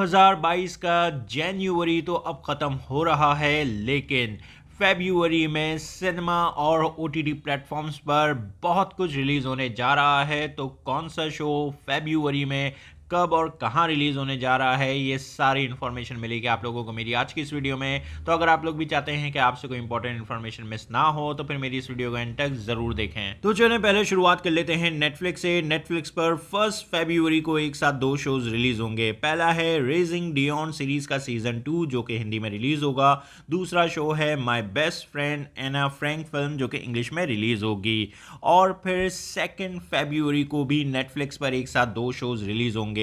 2022 का जनवरी तो अब ख़त्म हो रहा है, लेकिन फ़रवरी में सिनेमा और ओटीटी प्लेटफ़ॉर्म्स पर बहुत कुछ रिलीज़ होने जा रहा है। तो कौन सा शो फ़रवरी में कब और कहाँ रिलीज़ होने जा रहा है, ये सारी इन्फॉर्मेशन मिलेगी आप लोगों को मेरी आज की इस वीडियो में। तो अगर आप लोग भी चाहते हैं कि आपसे कोई इंपॉर्टेंट इन्फॉर्मेशन मिस ना हो, तो फिर मेरी इस वीडियो को एंड तक ज़रूर देखें। तो चलिए पहले शुरुआत कर लेते हैं नेटफ्लिक्स से। नेटफ्लिक्स पर 1 फ़रवरी को एक साथ 2 शोज़ रिलीज़ होंगे। पहला है रेजिंग डियॉन सीरीज़ का सीज़न 2 जो कि हिंदी में रिलीज़ होगा। दूसरा शो है my best friend Anne Frank film जो कि इंग्लिश में रिलीज़ होगी। और फिर 2 फ़रवरी को भी नेटफ्लिक्स पर एक साथ 2 शोज़ रिलीज़ होंगे।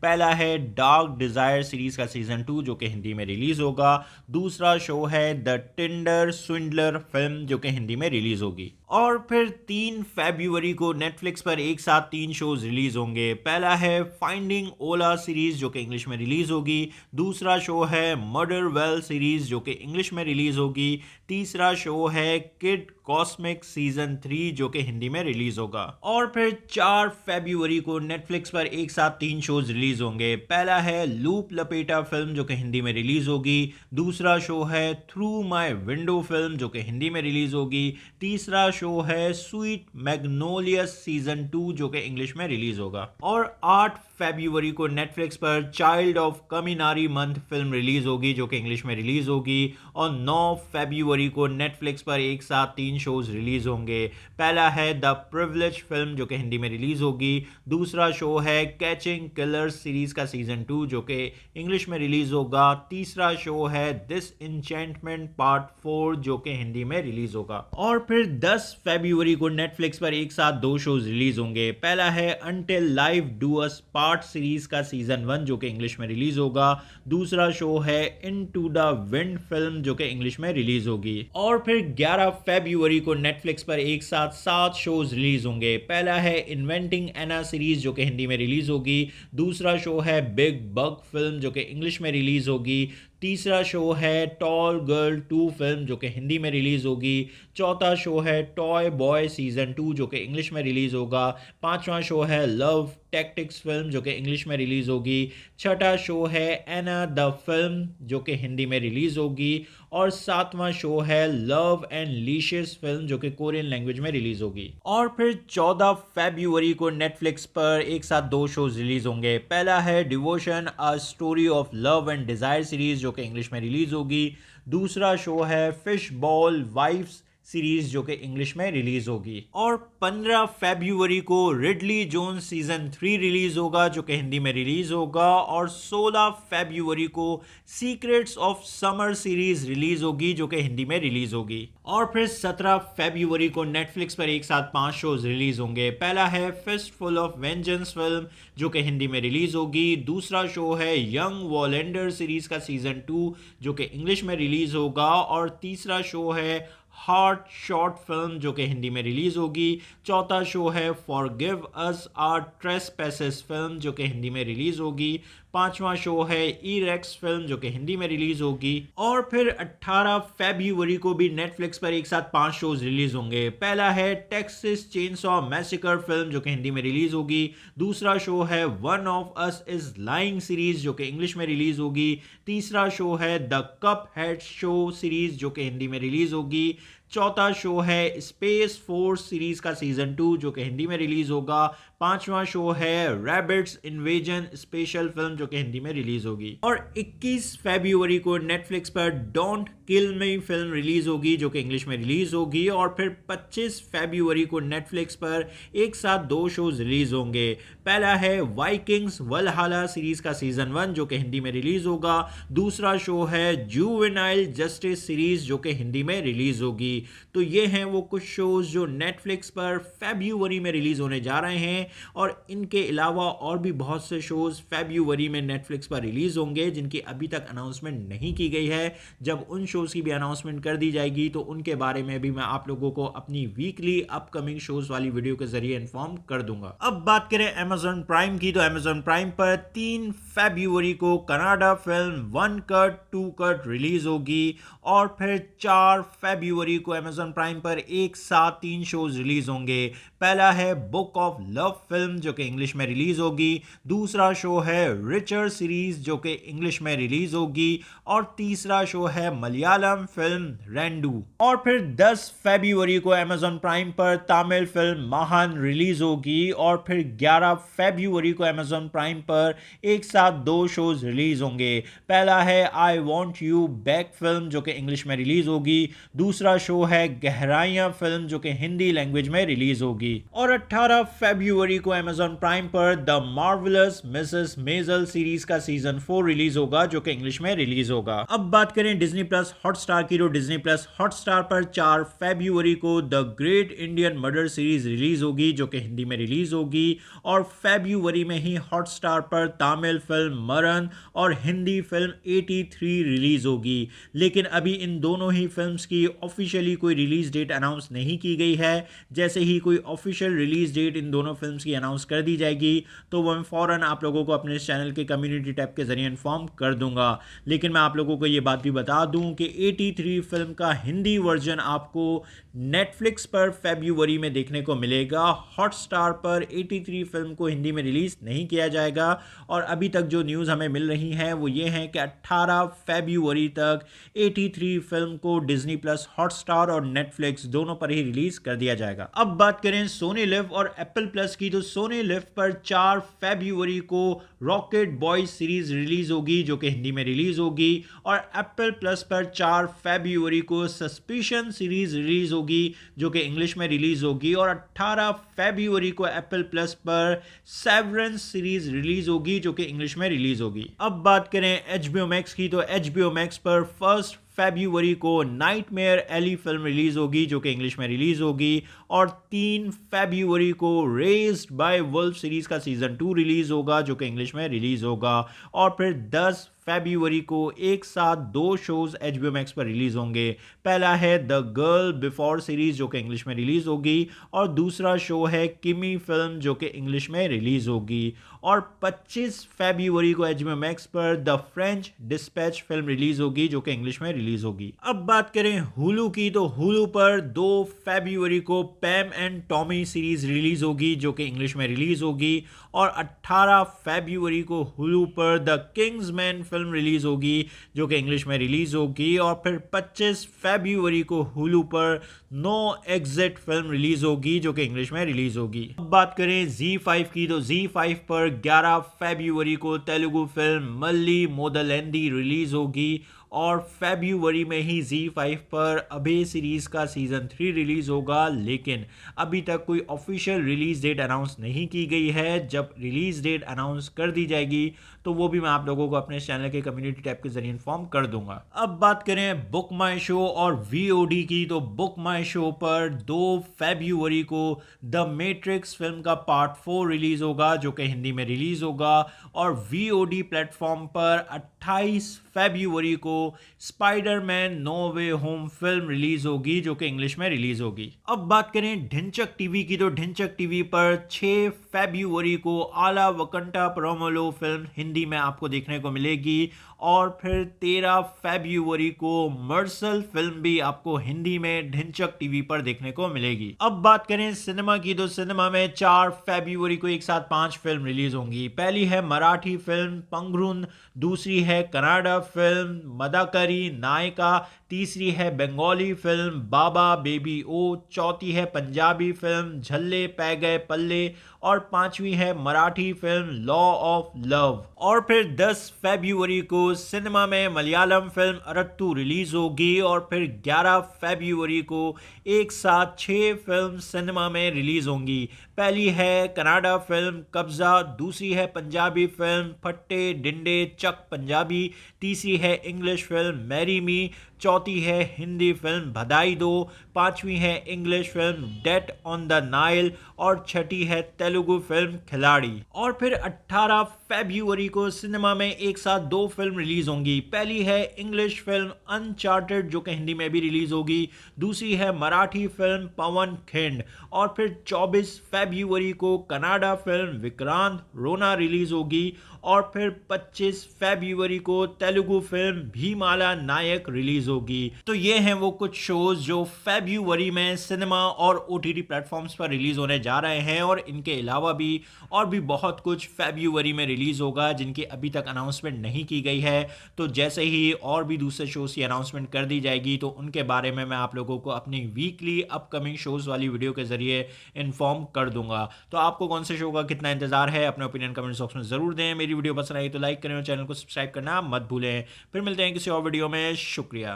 पहला है डार्क डिजायर सीरीज का सीजन 2 जो कि हिंदी में रिलीज होगा। दूसरा शो है द टिंडर स्विंडलर फिल्म जो कि हिंदी में रिलीज होगी। और फिर 3 फ़रवरी को नेटफ्लिक्स पर एक साथ 3 शोज रिलीज होंगे। पहला है फाइंडिंग ओला सीरीज जो कि इंग्लिश में रिलीज होगी। दूसरा शो है मर्डर वेल सीरीज जो कि इंग्लिश में रिलीज होगी। तीसरा शो है किड कॉस्मिक सीजन 3 जो कि हिंदी में रिलीज होगा। और फिर 4 फ़रवरी को नेटफ्लिक्स पर एक साथ 3 शोज रिलीज होंगे। पहला है लूप लपेटा फिल्म जो कि हिंदी में रिलीज होगी। दूसरा शो है थ्रू माय विंडो फिल्म जो कि हिंदी में रिलीज होगी। तीसरा शो है स्वीट मैग्नोलियस सीजन 2 जो कि इंग्लिश में रिलीज होगा। और 8 फ़रवरी को नेटफ्लिक्स पर child of Kaminari month film release होगी जो कि इंग्लिश में रिलीज होगी। और 9 फ़रवरी को नेटफ्लिक्स पर एक साथ 3 शोज रिलीज होंगे। पहला है द प्रिविलेज फिल्म जो कि हिंदी में रिलीज होगी। दूसरा शो है कैचिंग किलर्स सीरीज का सीजन 2 जो कि इंग्लिश में रिलीज होगा। तीसरा शो है दिस इंचेंटमेंट पार्ट 4 जो कि हिंदी में रिलीज होगा। और फिर 10 फ़रवरी को नेटफ्लिक्स पर एक साथ 2 शोज रिलीज होंगे। पहला है until life do us part series का सीजन 1 जो कि इंग्लिश में रिलीज होगा। दूसरा शो है इनटू द विंड फिल्म जो कि इंग्लिश में रिलीज होगी। और फिर 11 फ़रवरी को नेटफ्लिक्स पर एक साथ 7 शोज रिलीज होंगे। पहला है इन्वेंटिंग एना सीरीज जो कि हिंदी में रिलीज होगी। दूसरा शो है बिग बग फिल्म जो कि इंग्लिश में रिलीज होगी। तीसरा शो है टॉल गर्ल 2 फिल्म जो कि हिंदी में रिलीज होगी। चौथा शो है टॉय बॉय सीजन 2 जो कि इंग्लिश में रिलीज होगा। पांचवा शो है लव टैक्टिक्स फिल्म जो कि इंग्लिश में रिलीज होगी। छठा शो है एना द फिल्म जो कि हिंदी में रिलीज होगी। और सातवां शो है लव एंड लीशियस फिल्म जो कि कोरियन लैंग्वेज में रिलीज होगी। और फिर 14 फ़रवरी को नेटफ्लिक्स पर एक साथ 2 शोज रिलीज होंगे। पहला है devotion a story of love and desire series जो कि इंग्लिश में रिलीज होगी। दूसरा शो है फिश बॉल वाइफ्स सीरीज जो कि इंग्लिश में रिलीज होगी। और 15 फ़रवरी को रिडली जोन्स सीजन 3 रिलीज होगा जो कि हिंदी में रिलीज होगा। और 16 फ़रवरी को secrets of summer series release होगी जो कि हिंदी में रिलीज होगी। और फिर 17 फ़रवरी को नेटफ्लिक्स पर एक साथ 5 शोज रिलीज होंगे। पहला है fistful of vengeance film जो कि हिंदी में रिलीज होगी। दूसरा शो है यंग वॉलेंडर सीरीज का सीजन 2 जो कि इंग्लिश में रिलीज होगा। और तीसरा शो है हार्ट शॉर्ट फिल्म जो कि हिंदी में रिलीज होगी। चौथा शो है फॉरगिव अस आवर ट्रेसपैसेस फिल्म जो कि हिंदी में रिलीज होगी। पांचवा शो है ई-रेक्स फिल्म जो कि हिंदी में रिलीज होगी। और फिर 18 फ़रवरी को भी नेटफ्लिक्स पर एक साथ 5 शोज रिलीज होंगे। पहला है टेक्सास चेनसॉ मैसेकर फिल्म जो कि हिंदी में रिलीज होगी। दूसरा शो है one of us is lying series जो कि इंग्लिश में रिलीज होगी। तीसरा शो है the cup head show series जो कि हिंदी में रिलीज होगी। चौथा शो है स्पेस फोर्स सीरीज का सीजन 2 जो कि हिंदी में रिलीज होगा। पांचवा शो है रैबिट्स इन्वेजन स्पेशल फिल्म जो कि हिंदी में रिलीज होगी। और 21 फ़रवरी को नेटफ्लिक्स पर don't kill me film release होगी जो कि इंग्लिश में रिलीज होगी। और फिर 25 फ़रवरी को नेटफ्लिक्स पर एक साथ 2 शोज रिलीज होंगे। पहला है वाइकिंग्स वलहला सीरीज का सीजन 1 जो कि हिंदी में रिलीज होगा। दूसरा शो है जुवेनाइल जस्टिस सीरीज जो कि हिंदी में रिलीज होगी। तो ये हैं वो कुछ शोज जो नेटफ्लिक्स पर फ़रवरी में रिलीज होने जा रहे हैं। और इनके अलावा और भी बहुत से शोज फ़रवरी में नेटफ्लिक्स पर रिलीज होंगे जिनकी अभी तक अनाउंसमेंट नहीं की गई है। जब उन शोज की भी अनाउंसमेंट कर दी जाएगी तो उनके बारे में भी मैं आप लोगों को अपनी वीकली अपकमिंग शोज वाली वीडियो के जरिए इन्फॉर्म कर दूंगा। अब बात करें अमेजॉन प्राइम की, तो अमेजॉन प्राइम पर 3 फ़रवरी को Canada film 1 cut 2 cut release होगी। और फिर 4 फ़रवरी को अमेजॉन प्राइम पर एक साथ 3 शोज रिलीज होंगे। पहला है बुक ऑफ लव फिल्म जो कि इंग्लिश में रिलीज होगी, दूसरा शो है रिचर सीरीज जो कि इंग्लिश में रिलीज होगी, और तीसरा शो है मलयालम फिल्म रेंडू। और फिर 10 फरवरी को अमेजॉन प्राइम पर तमिल फिल्म महान रिलीज होगी, और फिर 11 फरवरी को अमेजॉन प्राइम पर एक साथ 2 शोज रिलीज होंगे। पहला है I want you back film जो कि इंग्लिश में रिलीज होगी, दूसरा शो है गहराइयां फिल्म जो कि हिंदी लैंग्वेज में रिलीज होगी। और 18 फरवरी को अमेजॉन प्राइम पर the marvellous Mrs Maisel series का सीजन 4 रिलीज होगा जो कि इंग्लिश में रिलीज होगा। अब बात करें डिज्नी प्लस हॉटस्टार की, तो डिज्नी प्लस हॉटस्टार पर 4 फरवरी को the great Indian murder series release होगी जो कि हिंदी में रिलीज होगी, और फरवरी में ही हॉटस्टार पर तमिल फिल्म मरन और हिंदी फिल्म 83 रिलीज होगी। लेकिन अभी इन दोनों ही फिल्म्स की ऑफिशियली कोई रिलीज डेट अनाउंस नहीं की गई है। जैसे ही कोई ऑफिशियल रिलीज डेट इन दोनों फिल्म्स की अनाउंस कर दी जाएगी तो वो मैं फौरन आप लोगों को अपने इस चैनल के कम्युनिटी टैब के जरिए इन्फॉर्म कर दूंगा। लेकिन मैं आप लोगों को ये बात भी बता दूं कि 83 फिल्म का हिंदी वर्जन आपको नेटफ्लिक्स पर फरवरी में देखने को मिलेगा। हॉटस्टार पर 83 फिल्म को हिंदी में रिलीज नहीं किया जाएगा, और अभी तक जो न्यूज़ हमें मिल रही है वो ये है कि 18 फरवरी तक 83 फिल्म को डिज्नी प्लस हॉटस्टार और नेटफ्लिक्स दोनों पर ही रिलीज कर दिया जाएगा। अब बात करें सोनी लिव और एप्पल प्लस की, तो सोनी लिव पर 4 फरवरी को रॉकेट बॉयज सीरीज रिलीज होगी जो कि हिंदी में रिलीज होगी, और एप्पल प्लस पर 4 फरवरी को सस्पिशन सीरीज रिलीज होगी जो कि इंग्लिश में रिलीज होगी, और 18 फरवरी को एप्पल प्लस पर सेवरेंस सीरीज रिलीज होगी जो कि इंग्लिश में रिलीज होगी। अब बात करें HBO मैक्स की, तो HBO मैक्स पर 1 फरवरी को नाइटमेयर एली फिल्म रिलीज होगी जो कि इंग्लिश में रिलीज होगी, और 3 फरवरी को रेज्ड बाय वुल्फ सीरीज का सीजन 2 रिलीज होगा जो कि इंग्लिश में रिलीज होगा, और फिर 10 फरवरी को एक साथ 2 शोज HBO मैक्स पर रिलीज होंगे। पहला है द गर्ल बिफोर सीरीज जो कि इंग्लिश में रिलीज होगी, और दूसरा शो है किमी फिल्म जो कि इंग्लिश में रिलीज होगी, और 25 फरवरी को HBO मैक्स पर the French dispatch film release होगी जो कि इंग्लिश में रिलीज होगी। अब बात करें हुलू की, तो हुलू पर 2 फरवरी को पैम एंड टॉमी सीरीज रिलीज होगी जो कि इंग्लिश में रिलीज होगी, और 18 फरवरी को हुलू पर द किंग्समैन फिल्म रिलीज होगी जो कि इंग्लिश में रिलीज होगी, और फिर 25 फरवरी को हुलू पर नो एग्जिट फिल्म रिलीज होगी जो कि इंग्लिश में रिलीज होगी। अब बात करें Z5 की, तो Z5 पर 11 फरवरी को तेलुगु फिल्म मल्ली मोदलेंदी रिलीज होगी, और फरवरी में ही Z5 पर अभय सीरीज का सीजन 3 रिलीज होगा। लेकिन अभी तक कोई ऑफिशियल रिलीज डेट अनाउंस नहीं की गई है। जब रिलीज डेट अनाउंस कर दी जाएगी तो वो भी मैं आप लोगों को अपने चैनल के कम्युनिटी टैब के जरिए इन्फॉर्म कर दूंगा। अब बात करें बुक माई शो और VOD की, तो बुक माई शो पर 2 फरवरी को द मैट्रिक्स फिल्म का पार्ट 4 रिलीज होगा जो कि हिंदी में रिलीज होगा, और VOD प्लेटफॉर्म पर 28 फरवरी को स्पाइडरमैन नो वे होम फिल्म रिलीज होगी जो कि इंग्लिश में रिलीज होगी। अब बात करें ढिंचक टीवी की, तो ढिंचक टीवी पर 6 फरवरी को आला वकंटा प्रोमोलो फिल्म हिंदी में आपको देखने को मिलेगी, और फिर 13 फरवरी को मर्सल फिल्म भी आपको हिंदी में ढिंचक टीवी पर देखने को मिलेगी। अब बात करें सिनेमा की, तो सिनेमा में 4 फरवरी को एक साथ 5 फिल्म रिलीज होंगी। पहली है मराठी फिल्म पंगरून, दूसरी है कनाडा फिल्म मदाकरी नायका, तीसरी है बंगाली फिल्म बाबा बेबी ओ, चौथी है पंजाबी फिल्म झल्ले पै गए पल्ले, और 5वीं है Marathi film law of love. और फिर 10 फरवरी को सिनेमा में मलयालम फिल्म अरत्तू रिलीज होगी, और फिर 11 फरवरी को एक साथ 6 फिल्म सिनेमा में रिलीज होंगी। पहली है कनाडा फिल्म कब्जा, दूसरी है पंजाबी फिल्म फट्टे डिंडे चक पंजाबी, तीसरी है इंग्लिश फिल्म मैरी मी, चौथी है हिंदी फिल्म बधाई दो, 5वीं है English film death on the Nile, और छठी है तेलुगु फिल्म खिलाड़ी। और फिर 18 फरवरी को सिनेमा में एक साथ 2 फिल्म रिलीज होंगी। पहली है इंग्लिश फिल्म अनचार्टेड जो कि हिंदी में भी रिलीज होगी, दूसरी है मराठी फिल्म पवन खिंड, और फिर 24 फरवरी को कनाडा फिल्म विक्रांत रोना रिलीज होगी, और फिर 25 फरवरी को तेलुगु फिल्म भीमाला नायक रिलीज होगी। तो ये हैं वो कुछ शोज जो फेब्रुअरी में सिनेमा और ओटीटी प्लेटफॉर्म्स पर रिलीज होने जा रहे हैं, और इनके अलावा भी और भी बहुत कुछ फेब्रुअरी में रिलीज होगा जिनकी अभी तक अनाउंसमेंट नहीं की गई है। तो जैसे ही और भी दूसरे शोज की अनाउंसमेंट कर दी जाएगी तो उनके बारे में मैं आप लोगों को अपनी वीकली अपकमिंग शोज वाली वीडियो के जरिए इन्फॉर्म कर दूंगा। तो आपको कौन से शो का कितना इंतजार है, अपने ओपिनियन कमेंट बॉक्स में जरूर दें। मेरी वीडियो पसंद आई तो लाइक करें और चैनल को सब्सक्राइब करना मत भूलें। फिर मिलते हैं किसी और वीडियो में। शुक्रिया।